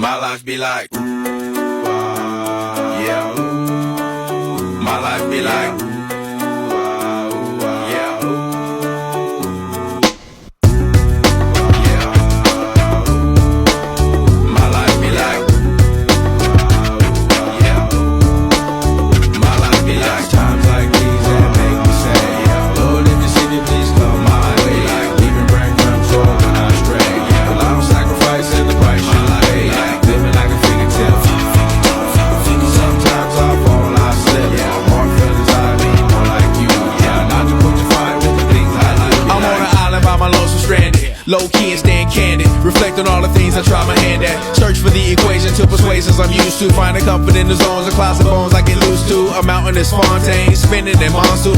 My life be like, yeah. My life be like, yeah. My life be like, yeah. My life be like times like these that make me say, Lord, if you see me, please come my way. Like leaving breadcrumbs for when I stray. But I don't sacrifice in the price you pay. Living like a fingertip. Sometimes I fall, I slip. More feelings I need, more like you. Not to put you fire with the things I like. I'm on an island by my lonesome stranded. Low key and staying candid. Reflect on all the things I try my hand at. Search for the equation to persuasions I'm used to. Finding comfort in the zones of clouds and bones I get loose to. A mountain is Fontaine. Spinning in monsoon